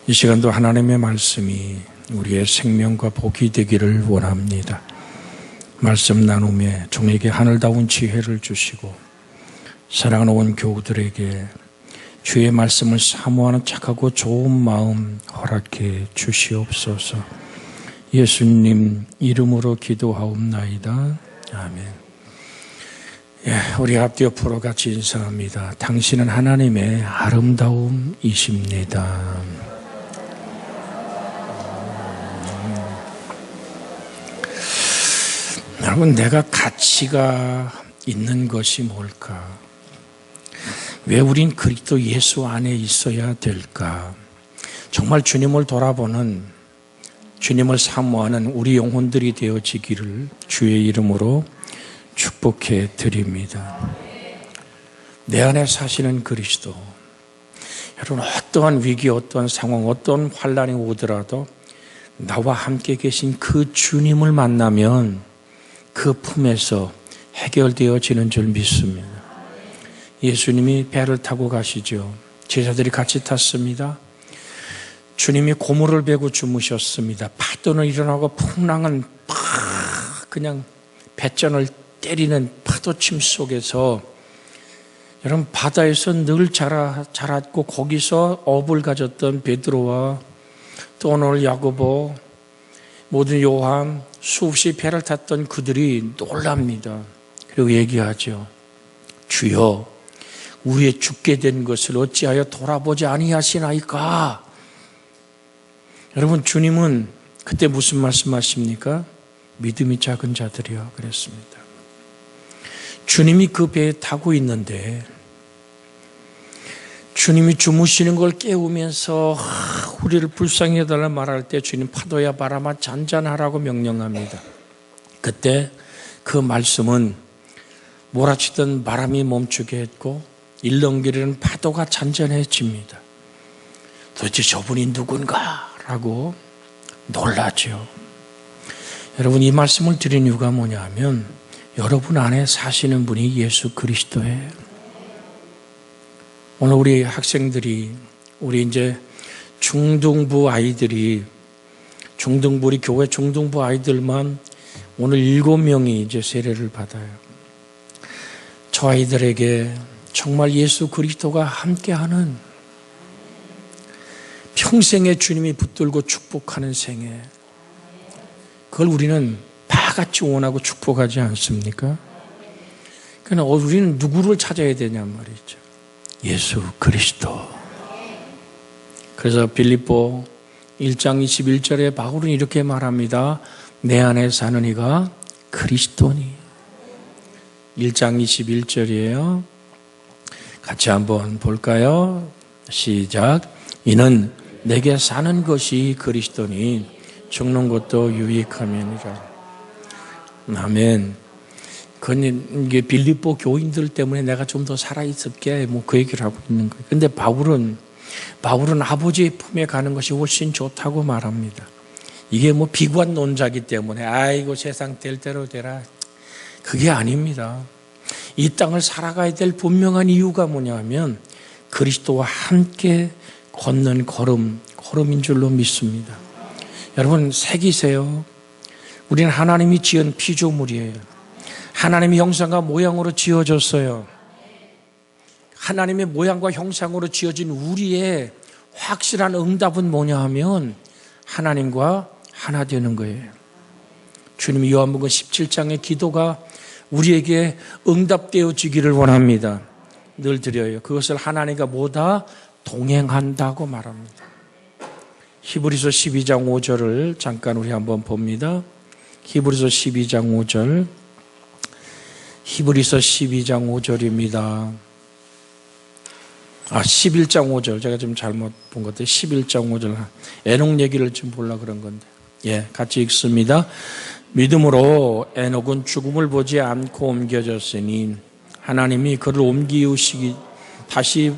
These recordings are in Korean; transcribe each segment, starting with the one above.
이 시간도 하나님의 말씀이 우리의 생명과 복이 되기를 원합니다. 말씀 나눔에 종에게 하늘다운 지혜를 주시고 사랑하는 온 교우들에게 주의 말씀을 사모하는 착하고 좋은 마음 허락해 주시옵소서. 예수님 이름으로 기도하옵나이다. 아멘. 우리 앞뒤 옆으로 같이 인사합니다. 당신은 하나님의 아름다움이십니다. 여러분, 내가 가치가 있는 것이 뭘까? 왜 우린 그리스도 예수 안에 있어야 될까? 정말 주님을 돌아보는, 주님을 사모하는 우리 영혼들이 되어지기를 주의 이름으로 축복해 드립니다. 내 안에 사시는 그리스도. 여러분, 어떠한 위기, 어떠한 상황, 어떤 환난이 오더라도 나와 함께 계신 그 주님을 만나면 그 품에서 해결되어지는 줄 믿습니다. 예수님이 배를 타고 가시죠. 제자들이 같이 탔습니다. 주님이 고물을 베고 주무셨습니다. 파도는 일어나고 풍랑은 그냥 배전을 때리는 파도침 속에서 여러분, 바다에서 늘 자랐고 거기서 업을 가졌던 베드로와 또 오늘 야고보, 모든 요한, 수없이 배를 탔던 그들이 놀랍니다. 그리고 얘기하죠. 주여, 우리의 죽게 된 것을 어찌하여 돌아보지 아니하시나이까? 여러분, 주님은 그때 무슨 말씀하십니까? 믿음이 작은 자들이여 그랬습니다. 주님이 그 배에 타고 있는데 주님이 주무시는 걸 깨우면서 우리를 불쌍히 해달라 말할 때 주님 파도야 바람아 잔잔하라고 명령합니다. 그때 그 말씀은 몰아치던 바람이 멈추게 했고 일렁거리는 파도가 잔잔해집니다. 도대체 저분이 누군가? 라고 놀라죠. 여러분, 이 말씀을 드린 이유가 뭐냐 하면 여러분 안에 사시는 분이 예수 그리스도예요. 오늘 우리 학생들이, 우리 이제 중등부 아이들이, 우리 교회 중등부 아이들만 오늘 7명이 이제 세례를 받아요. 저 아이들에게 정말 예수 그리스도가 함께하는 평생의 주님이 붙들고 축복하는 생애, 그걸 우리는 다 같이 원하고 축복하지 않습니까? 그러나 우리는 누구를 찾아야 되냐 말이죠. 예수 그리스도. 그래서 빌립보 1장 21절에 바울은 이렇게 말합니다. 내 안에 사는 이가 그리스도니. 1장 21절이에요. 같이 한번 볼까요? 시작. 이는 내게 사는 것이 그리스도니 죽는 것도 유익함이니라. 아멘. 그건 이게 빌립보 교인들 때문에 내가 좀 더 살아있을게, 그 얘기를 하고 있는 거예요. 근데 바울은 아버지의 품에 가는 것이 훨씬 좋다고 말합니다. 이게 비관론자기 때문에, 아이고, 세상 될 대로 되라. 그게 아닙니다. 이 땅을 살아가야 될 분명한 이유가 뭐냐 하면 그리스도와 함께 걷는 걸음인 줄로 믿습니다. 여러분, 새기세요. 우리는 하나님이 지은 피조물이에요. 하나님의 형상과 모양으로 지어졌어요. 하나님의 모양과 형상으로 지어진 우리의 확실한 응답은 뭐냐 하면 하나님과 하나 되는 거예요. 주님이 요한복음 17장의 기도가 우리에게 응답되어지기를 원합니다. 늘 드려요. 그것을 하나님과 뭐다? 동행한다고 말합니다. 히브리서 12장 5절을 잠깐 우리 한번 봅니다. 히브리서 12장 5절. 히브리서 12장 5절입니다. 11장 5절. 제가 좀 잘못 본 것 같아요. 11장 5절. 에녹 얘기를 좀 보려고 그런 건데. 같이 읽습니다. 믿음으로 에녹은 죽음을 보지 않고 옮겨졌으니 하나님이 그를 옮기우시기 다시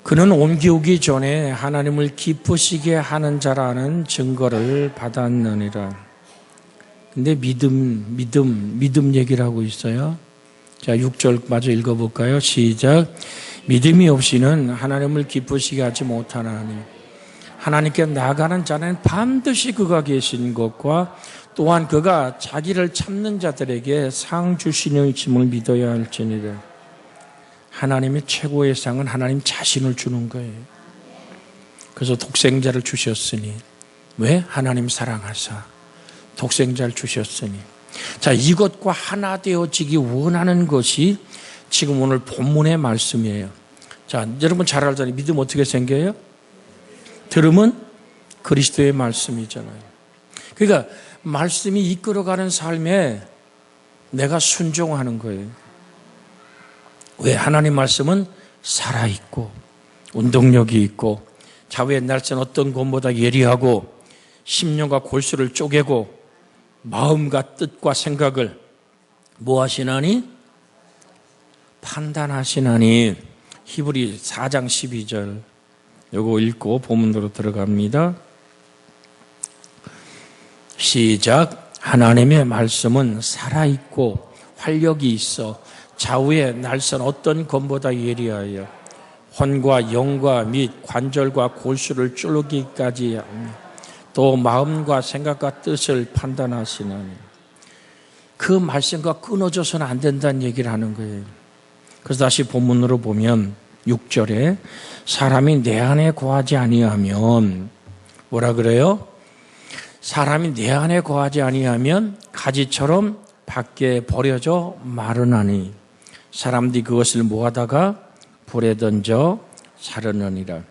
그는 옮기우기 전에 하나님을 기쁘시게 하는 자라는 증거를 받았느니라. 근데 믿음 얘기를 하고 있어요. 자, 6절 마저 읽어볼까요? 시작. 믿음이 없이는 하나님을 기쁘시게 하지 못하나니 하나님께 나아가는 자는 반드시 그가 계신 것과 또한 그가 자기를 찾는 자들에게 상 주시는 힘을 믿어야 할지니라. 하나님의 최고의 상은 하나님 자신을 주는 거예요. 그래서 독생자를 주셨으니, 왜? 하나님 사랑하사 독생자를 주셨으니. 자, 이것과 하나 되어지기 원하는 것이 지금 오늘 본문의 말씀이에요. 자, 여러분 잘 알잖아요. 믿음 어떻게 생겨요? 들음은 그리스도의 말씀이잖아요. 그러니까 말씀이 이끌어가는 삶에 내가 순종하는 거예요. 왜? 하나님 말씀은 살아있고 운동력이 있고 좌우의 날선 어떤 것보다 예리하고 심령과 골수를 쪼개고 마음과 뜻과 생각을 뭐 하시나니? 판단하시나니. 히브리 4장 12절 요거 읽고 본문으로 들어갑니다. 시작. 하나님의 말씀은 살아있고 활력이 있어 좌우의 날선 어떤 검보다 예리하여 혼과 영과 및 관절과 골수를 쫄르기까지 또 마음과 생각과 뜻을 판단하시나니. 그 말씀과 끊어져서는 안 된다는 얘기를 하는 거예요. 그래서 다시 본문으로 보면 6절에 사람이 내 안에 거하지 아니하면 뭐라 그래요? 사람이 내 안에 거하지 아니하면 가지처럼 밖에 버려져 마르나니 사람들이 그것을 모아다가 불에 던져 사르느니라.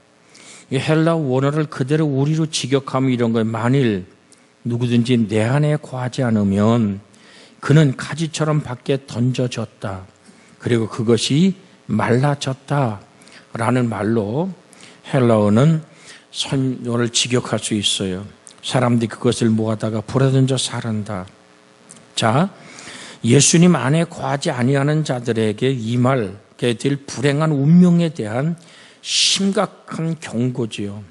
이 헬라 원어를 그대로 우리로 직역하면 이런 거예요. 만일 누구든지 내 안에 거하지 않으면 그는 가지처럼 밖에 던져졌다. 그리고 그것이 말라졌다 라는 말로 헬라어는 선을 직역할 수 있어요. 사람들이 그것을 모아다가 불에 던져 사른다. 자, 예수님 안에 거하지 아니하는 자들에게 임하게 될 불행한 운명에 대한 심각한 경고지요.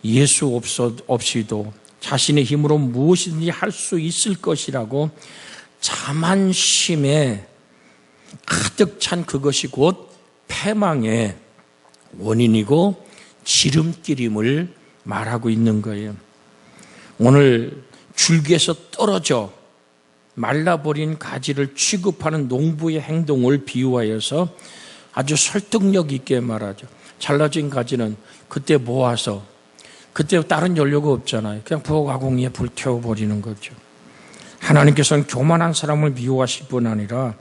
예수 없이도 자신의 힘으로 무엇이든지 할 수 있을 것이라고 자만심에 가득 찬 그것이 곧 패망의 원인이고 지름길임을 말하고 있는 거예요. 오늘 줄기에서 떨어져 말라버린 가지를 취급하는 농부의 행동을 비유하여서 아주 설득력 있게 말하죠. 잘라진 가지는 그때 모아서, 그때 다른 연료가 없잖아요. 그냥 부엌아궁이에 불 태워버리는 거죠. 하나님께서는 교만한 사람을 미워하실 뿐 아니라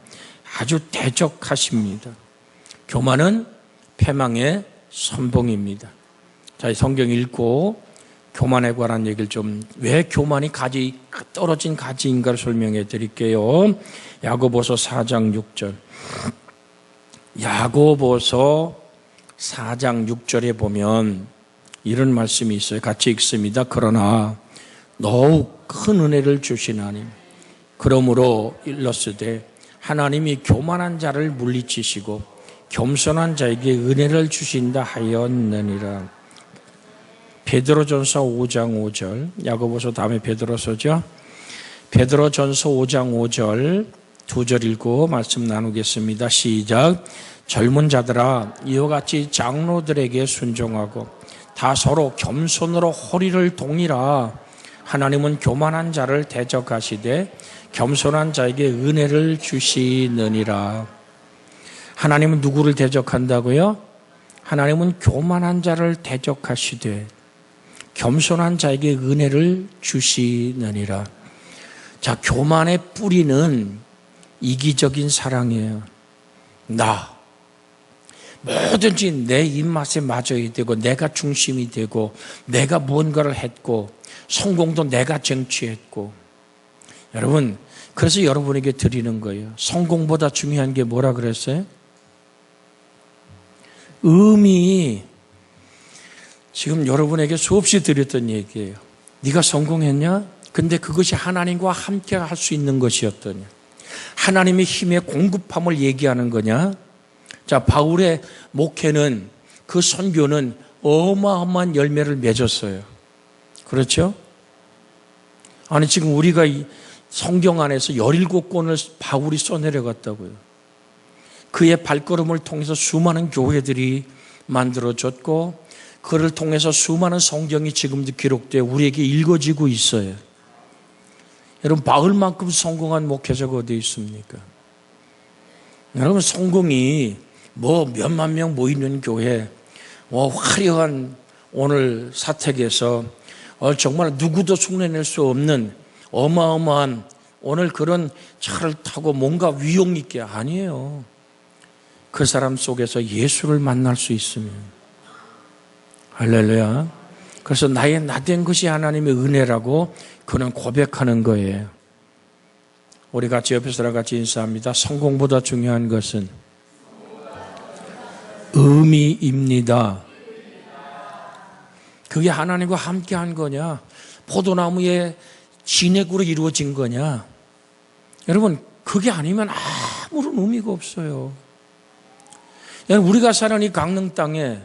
아주 대적하십니다. 교만은 패망의 선봉입니다. 자, 성경 읽고 교만에 관한 얘기를 좀, 왜 교만이 떨어진 가지인가를 설명해 드릴게요. 야고보서 4장 6절. 야고보서 4장 6절에 보면 이런 말씀이 있어요. 같이 읽습니다. 그러나 더욱 큰 은혜를 주시나니 그러므로 일렀으되 하나님이 교만한 자를 물리치시고 겸손한 자에게 은혜를 주신다 하였느니라. 베드로전서 5장 5절, 야고보서 다음에 베드로서죠. 베드로전서 5장 5절 2절 읽고 말씀 나누겠습니다. 시작. 젊은 자들아 이와 같이 장로들에게 순종하고 다 서로 겸손으로 허리를 동이라. 하나님은 교만한 자를 대적하시되 겸손한 자에게 은혜를 주시느니라. 하나님은 누구를 대적한다고요? 하나님은 교만한 자를 대적하시되 겸손한 자에게 은혜를 주시느니라. 자, 교만의 뿌리는 이기적인 사랑이에요. 뭐든지 내 입맛에 맞아야 되고 내가 중심이 되고 내가 무언가를 했고 성공도 내가 쟁취했고. 여러분, 그래서 여러분에게 드리는 거예요. 성공보다 중요한 게 뭐라 그랬어요? 의미. 지금 여러분에게 수없이 드렸던 얘기예요. 네가 성공했냐? 근데 그것이 하나님과 함께 할 수 있는 것이었더냐? 하나님의 힘의 공급함을 얘기하는 거냐? 자, 바울의 목회는, 그 선교는 어마어마한 열매를 맺었어요. 그렇죠? 아니, 지금 우리가 이 성경 안에서 17권을 바울이 써내려갔다고요. 그의 발걸음을 통해서 수많은 교회들이 만들어졌고 그를 통해서 수많은 성경이 지금도 기록되어 우리에게 읽어지고 있어요. 여러분, 바울만큼 성공한 목회자가 어디 있습니까? 여러분, 성공이 몇만 명 모이는 교회, 화려한 오늘 사택에서 정말 누구도 흉내낼 수 없는 어마어마한 오늘 그런 차를 타고 뭔가 위용 있게, 아니에요. 그 사람 속에서 예수를 만날 수 있으면, 할렐루야. 그래서 나의 나된 것이 하나님의 은혜라고 그는 고백하는 거예요. 우리 같이 옆에서 다 같이 인사합니다. 성공보다 중요한 것은 의미입니다. 그게 하나님과 함께한 거냐, 포도나무의 진액으로 이루어진 거냐. 여러분, 그게 아니면 아무런 의미가 없어요. 여러분, 우리가 사는 이 강릉 땅에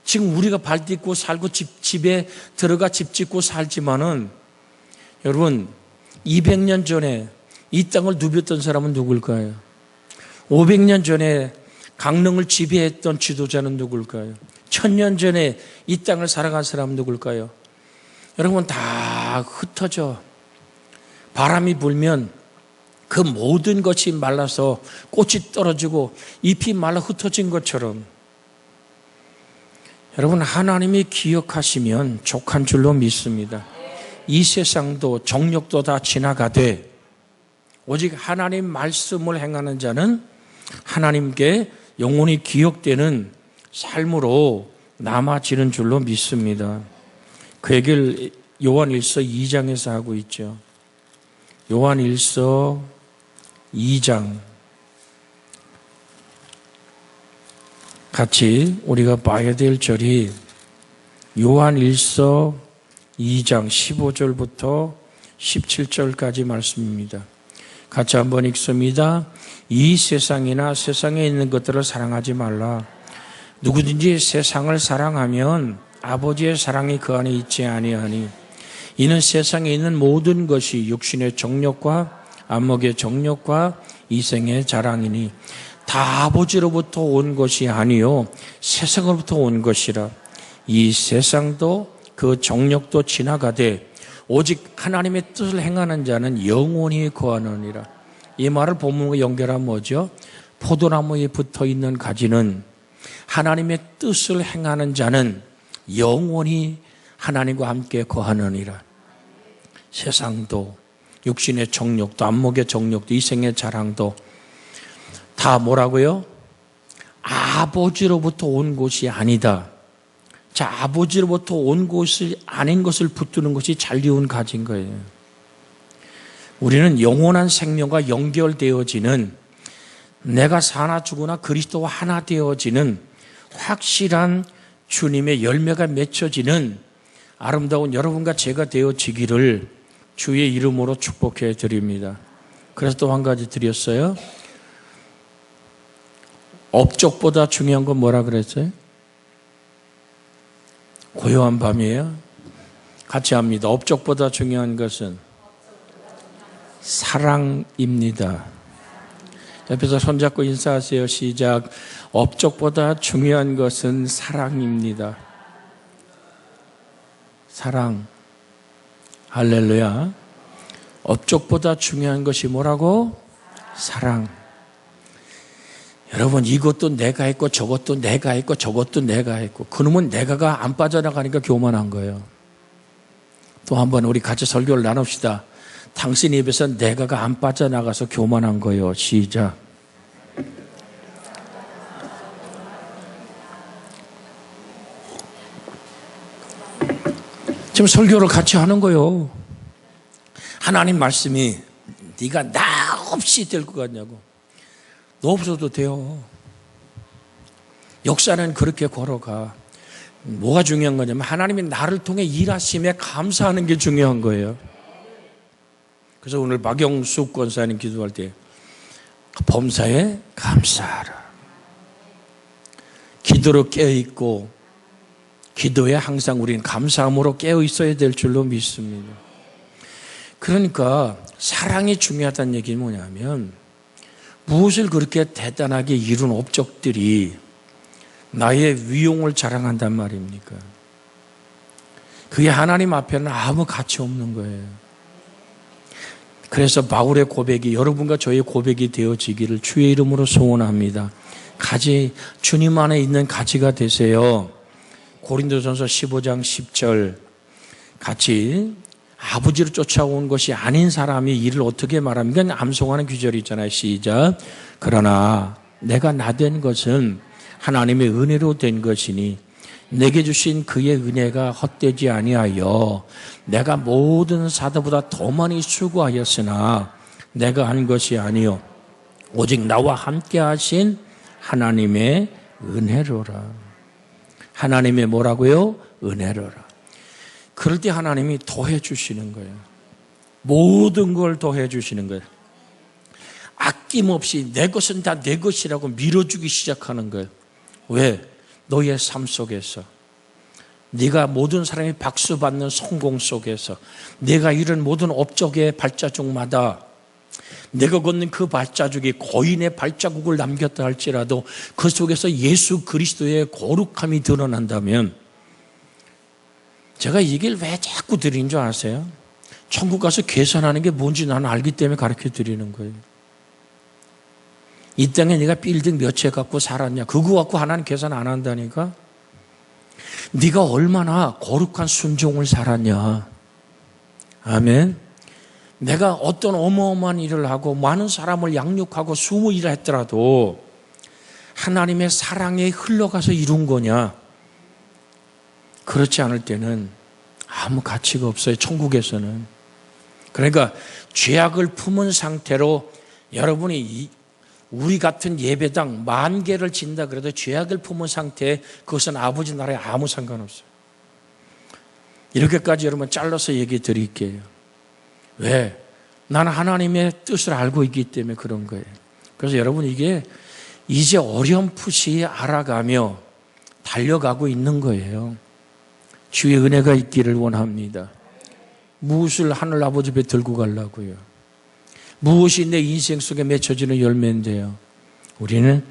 지금 우리가 발 딛고 살고 집에 들어가 집 짓고 살지만은, 여러분, 200년 전에 이 땅을 누볐던 사람은 누굴까요? 500년 전에 강릉을 지배했던 지도자는 누굴까요? 1000년 전에 이 땅을 살아간 사람은 누굴까요? 여러분, 다 흩어져. 바람이 불면 그 모든 것이 말라서 꽃이 떨어지고 잎이 말라 흩어진 것처럼, 여러분, 하나님이 기억하시면 족한 줄로 믿습니다. 이 세상도 정력도 다 지나가되 오직 하나님 말씀을 행하는 자는 하나님께 영원히 기억되는 삶으로 남아지는 줄로 믿습니다. 그 얘기를 요한일서 2장에서 하고 있죠. 요한일서 2장 같이 우리가 봐야 될 절이 요한일서 2장 15절부터 17절까지 말씀입니다. 같이 한번 읽습니다. 이 세상이나 세상에 있는 것들을 사랑하지 말라. 누구든지 세상을 사랑하면 아버지의 사랑이 그 안에 있지 아니하니, 이는 세상에 있는 모든 것이 육신의 정욕과 안목의 정욕과 이생의 자랑이니 다 아버지로부터 온 것이 아니요 세상으로부터 온 것이라. 이 세상도 그 정욕도 지나가되 오직 하나님의 뜻을 행하는 자는 영원히 거하느니라. 이 말을 본문과 연결하면 뭐죠? 포도나무에 붙어있는 가지는 하나님의 뜻을 행하는 자는 영원히 하나님과 함께 거하느니라. 세상도 육신의 정욕도 안목의 정욕도 이생의 자랑도 다 뭐라고요? 아버지로부터 온 것이 아니다. 자, 아버지로부터 온 것이 아닌 것을 붙드는 것이 잔리운 가진 거예요. 우리는 영원한 생명과 연결되어지는, 내가 사나 죽으나 그리스도와 하나 되어지는 확실한 주님의 열매가 맺혀지는 아름다운 여러분과 제가 되어지기를 주의 이름으로 축복해 드립니다. 그래서 또 한 가지 드렸어요. 업적보다 중요한 건 뭐라 그랬어요? 고요한 밤이에요. 같이 합니다. 업적보다 중요한 것은 사랑입니다. 옆에서 손잡고 인사하세요. 시작. 업적보다 중요한 것은 사랑입니다. 사랑. 할렐루야. 업적보다 중요한 것이 뭐라고? 사랑. 여러분, 이것도 내가 했고 저것도 내가 했고 저것도 내가 했고, 그놈은 내가가 안 빠져나가니까 교만한 거예요. 또 한번 우리 같이 설교를 나눕시다. 당신 입에서 내가가 안 빠져나가서 교만한 거예요. 시작. 지금 설교를 같이 하는 거예요. 하나님 말씀이 네가 나 없이 될 것 같냐고. 너 없어도 돼요. 역사는 그렇게 걸어가. 뭐가 중요한 거냐면 하나님이 나를 통해 일하심에 감사하는 게 중요한 거예요. 그래서 오늘 박영숙 권사님 기도할 때 범사에 감사하라. 기도로 깨어있고 기도에 항상 우리는 감사함으로 깨어있어야 될 줄로 믿습니다. 그러니까 사랑이 중요하다는 얘기는 뭐냐면 무엇을 그렇게 대단하게 이룬 업적들이 나의 위용을 자랑한단 말입니까? 그게 하나님 앞에는 아무 가치 없는 거예요. 그래서 바울의 고백이 여러분과 저의 고백이 되어지기를 주의 이름으로 소원합니다. 주님 안에 있는 가지가 되세요. 고린도전서 15장 10절 같이 아버지를 쫓아온 것이 아닌 사람이 이를 어떻게 말합니까? 암송하는 귀절이 있잖아요. 시작. 그러나 내가 나된 것은 하나님의 은혜로 된 것이니 내게 주신 그의 은혜가 헛되지 아니하여 내가 모든 사도보다 더 많이 수고하였으나 내가 한 것이 아니요 오직 나와 함께 하신 하나님의 은혜로라. 하나님의 뭐라고요? 은혜로라. 그럴 때 하나님이 더해 주시는 거예요. 모든 걸 더해 주시는 거예요. 아낌없이 내 것은 다 내 것이라고 밀어주기 시작하는 거예요. 왜? 너의 삶 속에서 네가 모든 사람이 박수 받는 성공 속에서 내가 이룬 모든 업적의 발자국마다 내가 걷는 그 발자국이 거인의 발자국을 남겼다 할지라도 그 속에서 예수 그리스도의 거룩함이 드러난다면 제가 이 얘기를 왜 자꾸 드리는 줄 아세요? 천국 가서 계산하는 게 뭔지 나는 알기 때문에 가르쳐 드리는 거예요. 이 땅에 네가 빌딩 몇 채 갖고 살았냐? 그거 갖고 하나님 계산 안 한다니까? 네가 얼마나 거룩한 순종을 살았냐? 아멘. 내가 어떤 어마어마한 일을 하고 많은 사람을 양육하고 수모 일을 했더라도 하나님의 사랑에 흘러가서 이룬 거냐? 그렇지 않을 때는 아무 가치가 없어요. 천국에서는. 그러니까 죄악을 품은 상태로 여러분이 우리 같은 예배당 10,000개를 진다 그래도 죄악을 품은 상태에 그것은 아버지 나라에 아무 상관없어요. 이렇게까지 여러분 잘라서 얘기 드릴게요. 왜? 나는 하나님의 뜻을 알고 있기 때문에 그런 거예요. 그래서 여러분 이게 이제 어렴풋이 알아가며 달려가고 있는 거예요. 주의 은혜가 있기를 원합니다. 무엇을 하늘 아버지 앞에 들고 가려고요? 무엇이 내 인생 속에 맺혀지는 열매인데요? 우리는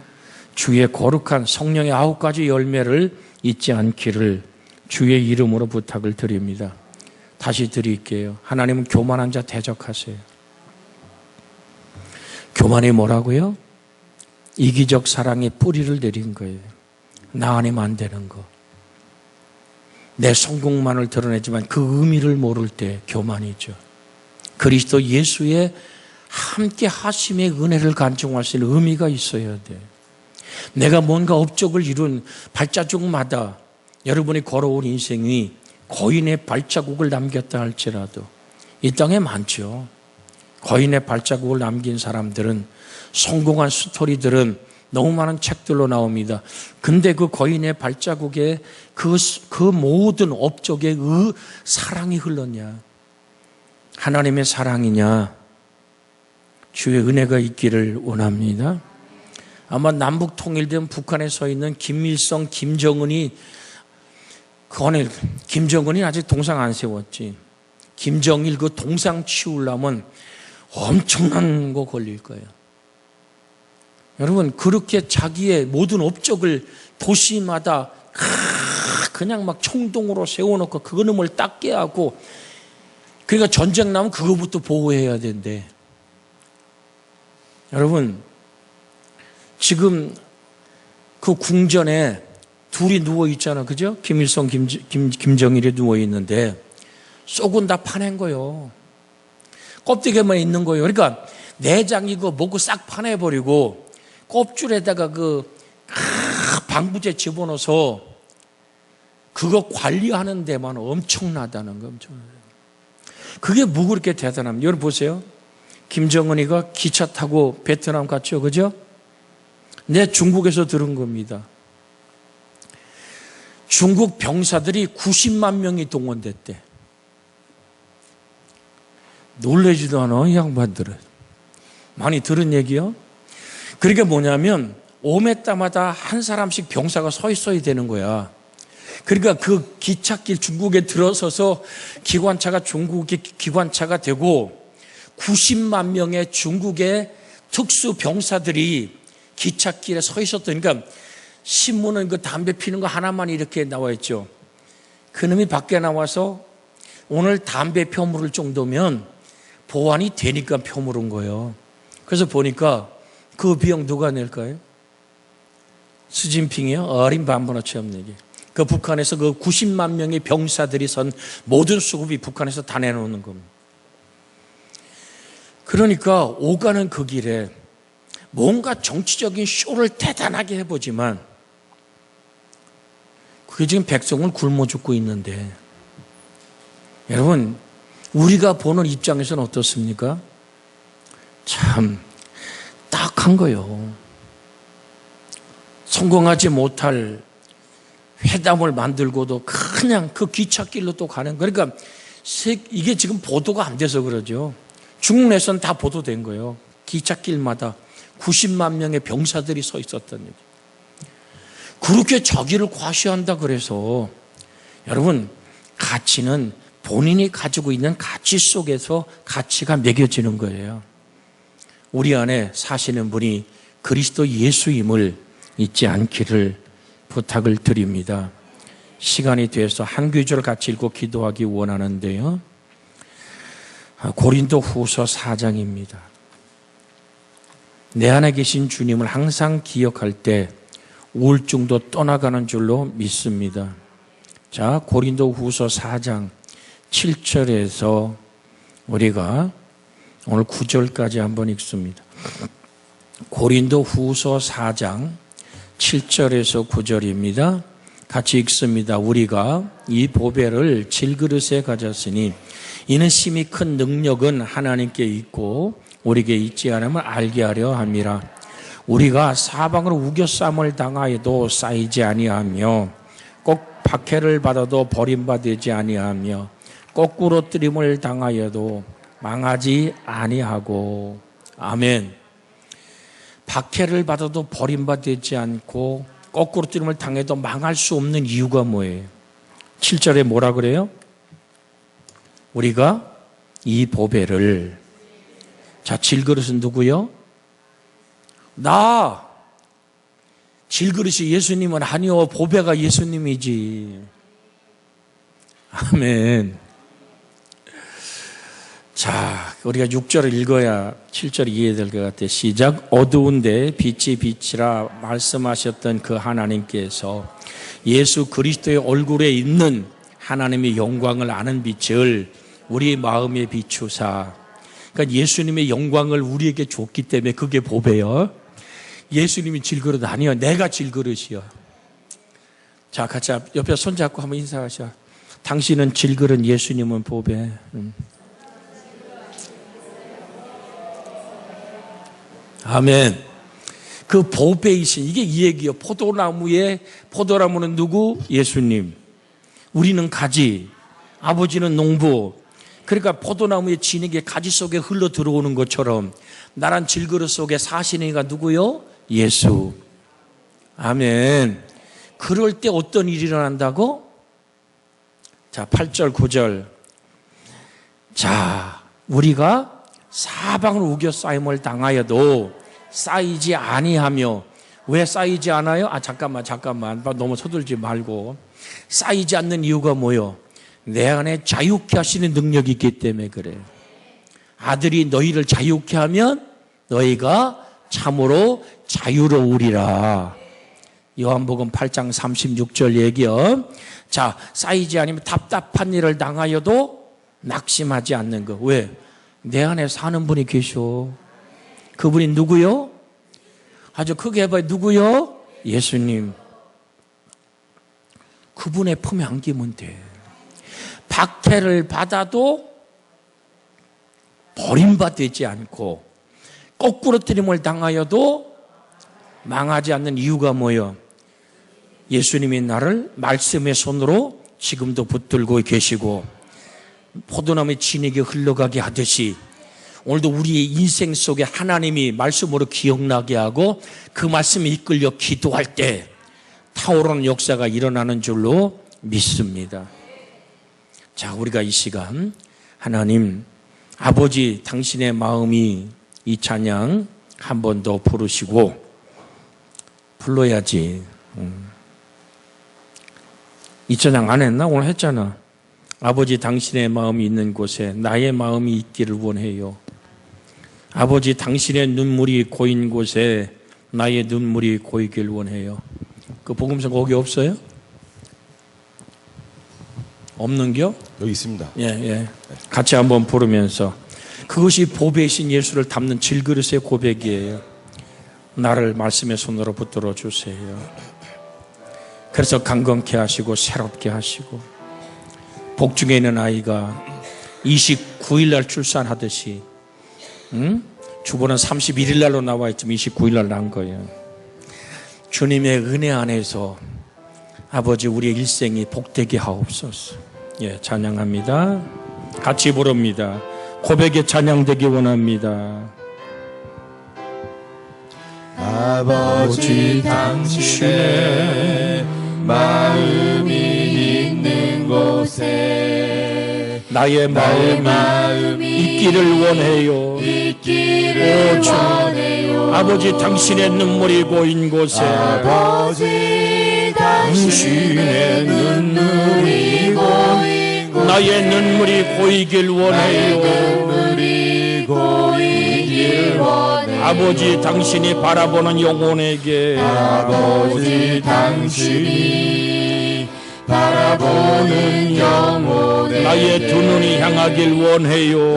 주의 거룩한 성령의 9가지 열매를 잊지 않기를 주의 이름으로 부탁을 드립니다. 다시 드릴게요. 하나님은 교만한 자 대적하세요. 교만이 뭐라고요? 이기적 사랑의 뿌리를 내린 거예요. 나 아니면 안 되는 거. 내 성공만을 드러내지만 그 의미를 모를 때 교만이죠. 그리스도 예수의 함께 하심의 은혜를 간증할 수 있는 의미가 있어야 돼. 내가 뭔가 업적을 이룬 발자국마다 여러분이 걸어온 인생이 거인의 발자국을 남겼다 할지라도 이 땅에 많죠. 거인의 발자국을 남긴 사람들은 성공한 스토리들은 너무 많은 책들로 나옵니다. 근데 그 거인의 발자국에 그 모든 업적에 사랑이 흘렀냐? 하나님의 사랑이냐? 주의 은혜가 있기를 원합니다. 아마 남북 통일된 북한에 서 있는 김일성, 김정은이 아직 동상 안 세웠지. 김정일 그 동상 치우려면 엄청난 거 걸릴 거예요. 여러분 그렇게 자기의 모든 업적을 도시마다 그냥 막 총동으로 세워놓고 그놈을 닦게 하고 그러니까 전쟁 나면 그거부터 보호해야 된대. 여러분 지금 그 궁전에 둘이 누워 있잖아, 그죠? 김일성, 김정일이 누워 있는데 속은 다 파낸 거요. 껍데기만 있는 거예요. 그러니까 내장이고 뭐고 싹 파내버리고 껍줄에다가 그 방부제 집어넣어서 그거 관리하는 데만 엄청나다는 거. 그게 뭐 그렇게 대단합니까? 여러분 보세요. 김정은이가 기차 타고 베트남 갔죠, 그죠? 내 중국에서 들은 겁니다. 중국 병사들이 90만 명이 동원됐대. 놀라지도 않아, 이 양반들은. 많이 들은 얘기요? 그러니까 뭐냐면 5m마다 한 사람씩 병사가 서 있어야 되는 거야. 그러니까 그 기찻길 중국에 들어서서 기관차가 중국의 기관차가 되고 90만 명의 중국의 특수 병사들이 기찻길에 서 있었다니까 신문은 그 담배 피는 거 하나만 이렇게 나와 있죠. 그놈이 밖에 나와서 오늘 담배 펴물을 정도면 보안이 되니까 펴물은 거예요. 그래서 보니까 그 비용 누가 낼까요? 시진핑이요? 어린 반번호 체험 내기. 그 북한에서 그 90만 명의 병사들이 선 모든 수급이 북한에서 다 내놓는 겁니다. 그러니까 오가는 그 길에 뭔가 정치적인 쇼를 대단하게 해보지만 그게 지금 백성을 굶어 죽고 있는데 여러분 우리가 보는 입장에서는 어떻습니까? 참 딱한 거요. 성공하지 못할 회담을 만들고도 그냥 그 기찻길로 또 가는 거. 그러니까 이게 지금 보도가 안 돼서 그러죠. 중국 내에서는 다 보도된 거예요. 기찻길마다 90만 명의 병사들이 서 있었던 얘기. 그렇게 자기를 과시한다 그래서 여러분 가치는 본인이 가지고 있는 가치 속에서 가치가 매겨지는 거예요. 우리 안에 사시는 분이 그리스도 예수임을 잊지 않기를 부탁을 드립니다. 시간이 돼서 한 구절 같이 읽고 기도하기 원하는데요. 고린도 후서 4장입니다. 내 안에 계신 주님을 항상 기억할 때 우울증도 떠나가는 줄로 믿습니다. 자, 고린도 후서 4장 7절에서 우리가 오늘 9절까지 한번 읽습니다. 고린도 후서 4장 7절에서 9절입니다. 같이 읽습니다. 우리가 이 보배를 질그릇에 가졌으니 이는 심히 큰 능력은 하나님께 있고 우리에게 있지 않음을 알게 하려 함이라. 우리가 사방으로 우겨쌈을 당하여도 쌓이지 아니하며 꼭 박해를 받아도 버림받지 아니하며 거꾸로 뜨림을 당하여도 망하지 아니하고. 아멘. 박해를 받아도 버림받지 않고 거꾸로 뜨림을 당해도 망할 수 없는 이유가 뭐예요? 7절에 뭐라 그래요? 우리가 이 보배를, 자, 질그릇은 누구요? 나. 질그릇이 예수님은 아니요. 보배가 예수님이지. 아멘. 자, 우리가 6절을 읽어야 7절이 이해될 것 같아요. 시작. 어두운데 빛이 빛이라 말씀하셨던 그 하나님께서 예수 그리스도의 얼굴에 있는 하나님의 영광을 아는 빛을 우리 마음에 비추사. 그러니까 예수님의 영광을 우리에게 줬기 때문에 그게 보배요. 예수님이 질그릇 아니요. 내가 질그릇이요. 자, 같이 옆에 손잡고 한번 인사하셔. 당신은 질그릇, 예수님은 보배. 아멘. 그 보배이신, 이게 이 얘기요. 포도나무는 누구? 예수님. 우리는 가지, 아버지는 농부. 그러니까 포도나무의 진액이 가지 속에 흘러 들어오는 것처럼 나란 질그릇 속에 사시는 이가 누구요? 예수. 아멘. 그럴 때 어떤 일이 일어난다고? 자, 8절, 9절. 자, 우리가 사방으로 우겨싸임을 당하여도 쌓이지 아니하며. 왜 쌓이지 않아요? 잠깐만. 너무 서둘지 말고. 쌓이지 않는 이유가 뭐요? 내 안에 자유케 하시는 능력이 있기 때문에 그래요. 아들이 너희를 자유케 하면 너희가 참으로 자유로우리라. 요한복음 8장 36절 얘기요. 자, 쌓이지 않으면 답답한 일을 당하여도 낙심하지 않는 거. 왜? 내 안에 사는 분이 계셔. 그분이 누구요? 아주 크게 해봐요. 누구요? 예수님. 그분의 품에 안기면 돼. 박해를 받아도 버림받지 않고 거꾸로 뜨림을 당하여도 망하지 않는 이유가 뭐예요? 예수님이 나를 말씀의 손으로 지금도 붙들고 계시고 포도나무의 진액이 흘러가게 하듯이 오늘도 우리의 인생 속에 하나님이 말씀으로 기억나게 하고 그 말씀에 이끌려 기도할 때 타오르는 역사가 일어나는 줄로 믿습니다. 자, 우리가 이 시간 하나님 아버지 당신의 마음이 이 찬양 한 번 더 부르시고 불러야지. 이 찬양 안 했나? 오늘 했잖아. 아버지 당신의 마음이 있는 곳에 나의 마음이 있기를 원해요. 아버지 당신의 눈물이 고인 곳에 나의 눈물이 고이길 원해요. 그 복음서 거기 없어요? 없는겨? 여기 있습니다. 예. 같이 한번 부르면서 그것이 보배이신 예수를 담는 질그릇의 고백이에요. 나를 말씀의 손으로 붙들어 주세요. 그래서 강건케 하시고 새롭게 하시고 복중에 있는 아이가 29일 날 출산하듯이 주보는 31일 날로 나와 있지만 29일 날 난 거예요. 주님의 은혜 안에서 아버지 우리의 일생이 복되게 하옵소서. 예, 찬양합니다. 같이 부릅니다. 고백의 찬양되기 원합니다. 아버지 당신의 마음이 있는 곳에 나의 마음이 있기를 원해요. 아버지 당신의 눈물이 고인 곳에 아버지 당신의 눈물이 고인 곳에 나의 눈물이 고이길 원해요. 아버지 당신이 바라보는 영혼에게 아버지 당신이 바라보는 영혼에게 나의 두 눈이 향하길 원해요.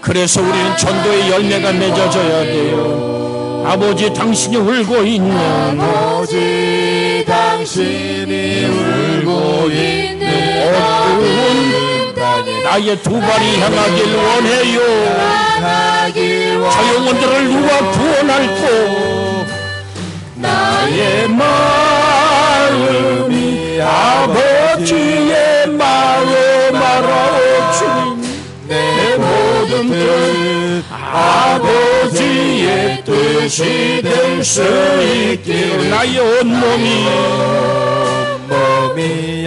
그래서 우리는 전도의 열매가 맺어져야 돼요. 아버지 당신이 울고 있는 아버지 당신이 울고 있는 어두운 나의 두 발이 향하길 원해요. 저 영혼들을 누가 구원할꼬. 나의 마음이 아버지의 마음 알아 주님. 내 모든 뜻 아버지의 뜻이 될 수 있기를. 나의 온몸이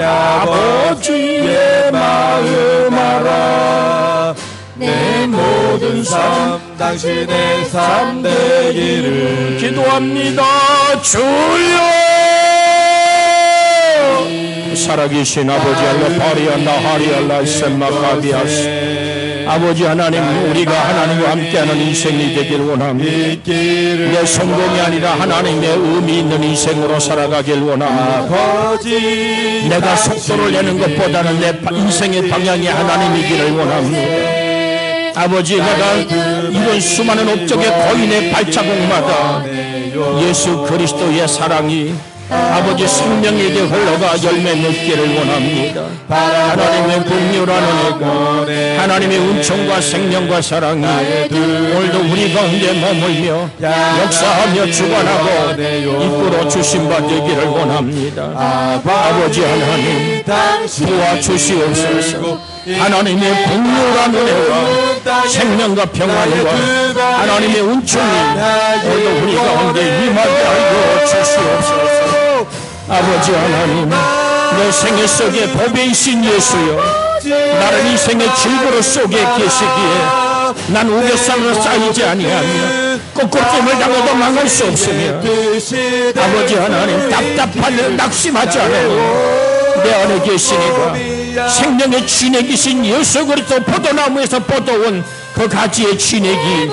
아버지의 마음 알아. 내 모든 삶 당신의 삶 되기를 기도합니다. 주여 살아계신 아버지 알라 파리알라 하리알라 셈마카비아스 아버지 하나님, 우리가 하나님과 함께하는 인생이 되길 원합니다. 내 성공이 아니라 하나님의 의미 있는 인생으로 살아가길 원합니다. 내가 속도를 내는 것보다는 내 인생의 방향이 하나님이기를 원합니다. 아버지, 내가 이런 수많은 업적의 거인의 발자국마다 예수 그리스도의 사랑이 아버지 생명에게 흘러가 열매 맺기를 원합니다. 하나님의 긍휼한 은혜가 하나님의 은총과 생명과 사랑이 오늘도 우리 가운데 머물며 역사하며 주관하고 이끌어 주신 바 되기를 원합니다. 아버지 하나님 도와주시옵소서. 하나님의 긍휼한 은혜와 생명과 평안과 하나님의 은총이 오늘도 우리 가운데 임하게 하여 주시옵소서. 아버지 하나님, 내 생애 속에 보배이신 예수여, 나를 이 생의 질그릇 속에 계시기에 난 우겨쌈으로 쌓이지 아니하며 꺾어짐을 당해도 망할 수 없으며 아버지 하나님, 답답하며 낙심하지 않아요. 내 안에 계시니까 생명의 진액이신 예수 그리스도 포도나무에서 뻗어온 그 가지의 진액이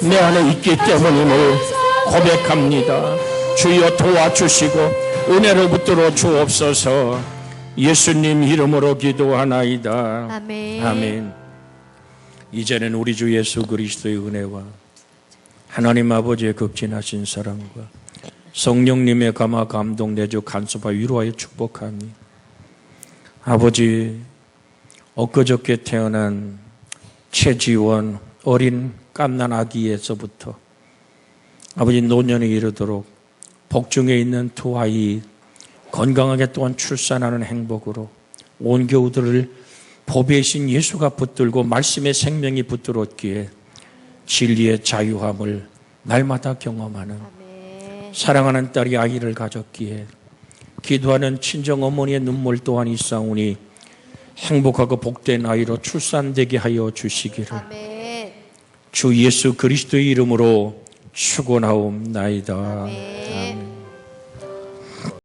내 안에 있기 때문임을 고백합니다. 주여 도와주시고 은혜를 붙들어 주옵소서. 예수님 이름으로 기도하나이다. 아멘. 아멘. 이제는 우리 주 예수 그리스도의 은혜와 하나님 아버지의 극진하신 사랑과 성령님의 감화 감동 내주 간섭과 위로하여 축복하니 아버지, 엊그저께 태어난 최지원 어린 깜난 아기에서부터 아버지 노년에 이르도록 복중에 있는 두 아이 건강하게 또한 출산하는 행복으로 온 교우들을 보배이신 예수가 붙들고 말씀의 생명이 붙들었기에 진리의 자유함을 날마다 경험하는 사랑하는 딸이 아이를 가졌기에 기도하는 친정 어머니의 눈물 또한 있사오니 행복하고 복된 아이로 출산되게 하여 주시기를 주 예수 그리스도의 이름으로 축원하옵나이다. 아멘.